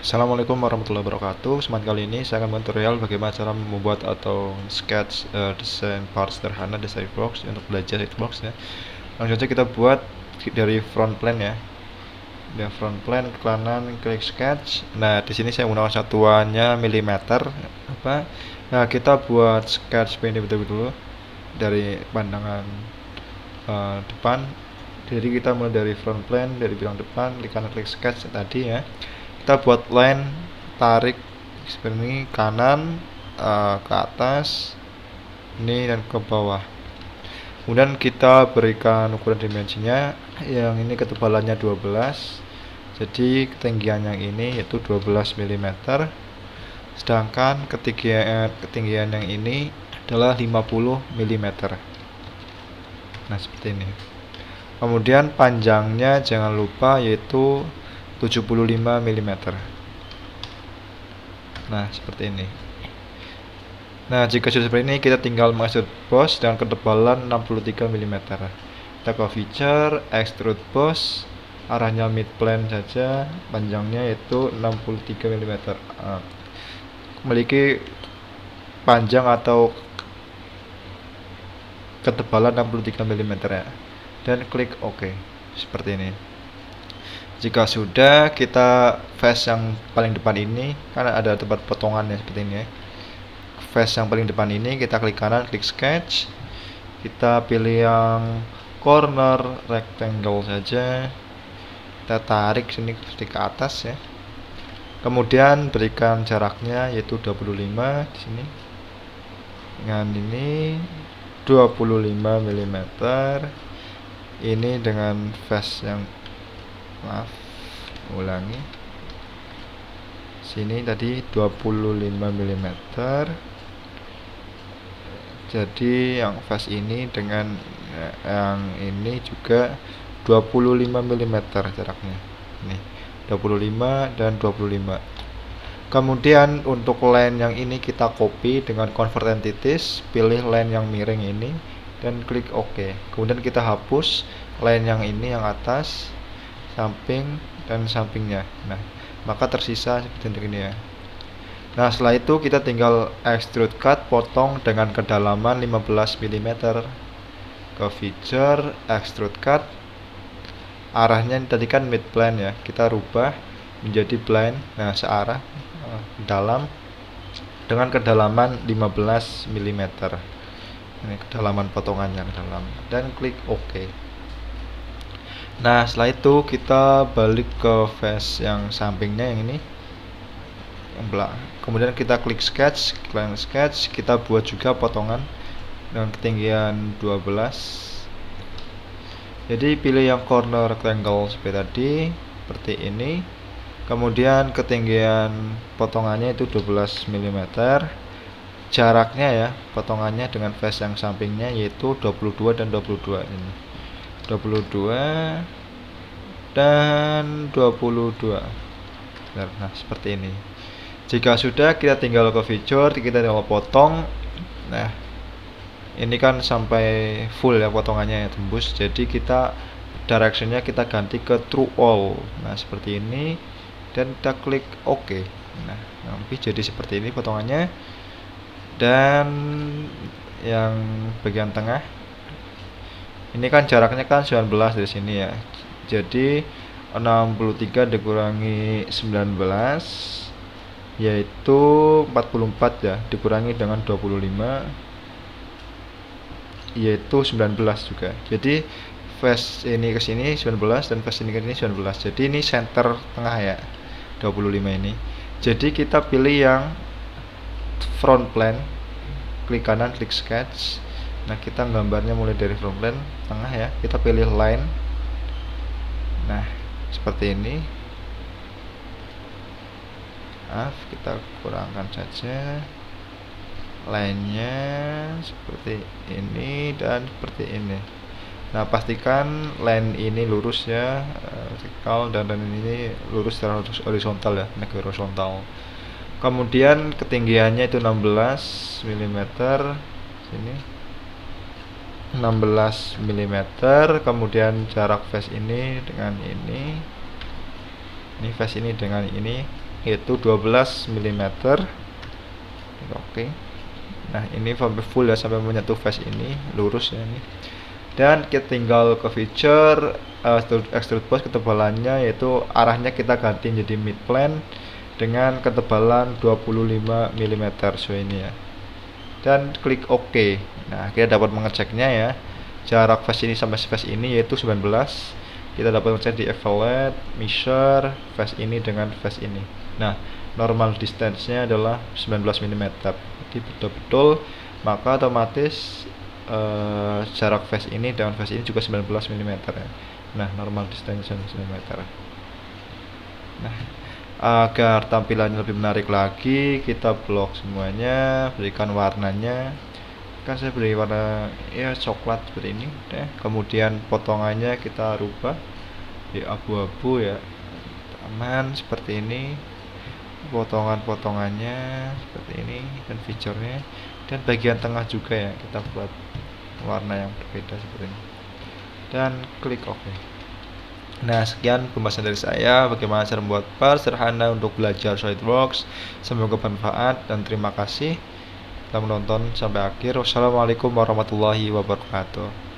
Assalamualaikum warahmatullahi wabarakatuh. Kesempatan kali ini saya akan tutorial bagaimana cara membuat atau sketch desain part sederhana desain box untuk belajar hitbox ya. Langsung saja kita buat dari front plan ya. Dari front plan ke kanan klik sketch. Nah, di sini saya menggunakan satuannya milimeter. Nah, kita buat sketch ini betul dulu dari pandangan depan. Jadi kita mulai dari front plan, dari bilang depan, klik kanan klik sketch tadi ya. Kita buat line, tarik seperti ini kanan ke atas ini dan ke bawah. Kemudian kita berikan ukuran dimensinya, yang ini ketebalannya 12, jadi ketinggian yang ini yaitu 12 mm, sedangkan ketinggian yang ini adalah 50 mm. Nah, seperti ini. Kemudian panjangnya jangan lupa yaitu 75 mm. Nah, seperti ini. Nah, jika sudah seperti ini, kita tinggal mengekstrude boss dengan ketebalan 63 mm. Kita ke feature, extrude boss, arahnya mid plane saja, panjangnya yaitu 63 mm. Memiliki panjang atau ketebalan 63 mm ya. Dan klik OK. Seperti ini. Jika sudah, kita face yang paling depan ini karena ada tempat potongannya seperti ini ya. Face yang paling depan ini kita klik kanan, klik sketch. Kita pilih yang corner rectangle saja. Kita tarik sini ke atas ya. Kemudian berikan jaraknya yaitu 25 di sini. Dengan ini 25 mm. Ini dengan face yang ulangi sini tadi 25 mm. Jadi yang face ini dengan yang ini juga 25 mm jaraknya. Ini 25 dan 25. Kemudian untuk line yang ini kita copy dengan convert entities, pilih line yang miring ini dan klik OK. Kemudian kita hapus line yang ini yang atas, samping dan sampingnya. Nah, maka tersisa seperti ini ya. Nah, setelah itu kita tinggal extrude cut, potong dengan kedalaman 15 mm. Ke feature, extrude cut. Arahnya tadi kan mid plane ya. Kita rubah menjadi plane. Nah, searah dalam dengan kedalaman 15 mm. Ini kedalaman potongannya ke dalam dan klik OK. Nah, setelah itu kita balik ke face yang sampingnya yang ini, yang belakang. Kemudian kita klik sketch, kita buat juga potongan dengan ketinggian 12. Jadi pilih yang corner rectangle seperti ini. Kemudian ketinggian potongannya itu 12 mm. Jaraknya ya, potongannya dengan face yang sampingnya yaitu 22 dan 22 ini. 22 dan 22. Nah, seperti ini. Jika sudah, kita tinggal ke feature, kita tinggal potong. Nah, ini kan sampai full ya potongannya ya, tembus. Jadi kita directionnya kita ganti ke true all. Nah, seperti ini dan kita klik OK. Nah, nanti jadi seperti ini potongannya. Dan yang bagian tengah ini kan jaraknya kan 19 dari sini ya. Jadi 63 dikurangi 19 yaitu 44 ya, dikurangi dengan 25 yaitu 19 juga. Jadi face ini ke sini 19 dan face ini ke sini 19. Jadi ini center tengah ya, 25 ini. Jadi kita pilih yang front plane, klik kanan, klik sketch. Nah, kita gambarnya mulai dari front plane tengah ya. Kita pilih line. Nah, seperti ini. Kita kurangkan saja line-nya seperti ini dan seperti ini. Nah, pastikan line ini lurus ya, vertikal, dan ini lurus secara horizontal ya, naik horizontal. Kemudian ketinggiannya itu 16 mm sini. 16 mm. Kemudian jarak face ini dengan ini face ini dengan ini yaitu 12 mm. Oke. Nah, ini sampai full ya, sampai menyentuh face ini, lurus ya ini. Dan kita tinggal ke feature extrude boss, ketebalannya yaitu arahnya kita ganti jadi mid plane dengan ketebalan 25 mm, so ini ya. Dan klik OK. Nah, kita dapat mengeceknya ya. Jarak face ini sampai face ini yaitu 19. Kita dapat ngecek di evaluate, measure face ini dengan face ini. Nah, normal distance-nya adalah 19 mm. Jadi betul-betul, maka otomatis jarak face ini dengan face ini juga 19 mm ya. Nah, normal distance 19 mm. Nah, agar tampilannya lebih menarik lagi, kita blok semuanya, berikan warnanya. Kan saya beri warna ya coklat seperti ini ya. Kemudian potongannya kita rubah di abu-abu ya, aman seperti ini. Potongan-potongannya seperti ini, dan fiturnya, dan bagian tengah juga ya kita buat warna yang berbeda seperti ini, dan klik OK. Nah, sekian pembahasan dari saya bagaimana cara membuat part sederhana untuk belajar SolidWorks. Semoga bermanfaat dan terima kasih telah menonton sampai akhir. Wassalamualaikum warahmatullahi wabarakatuh.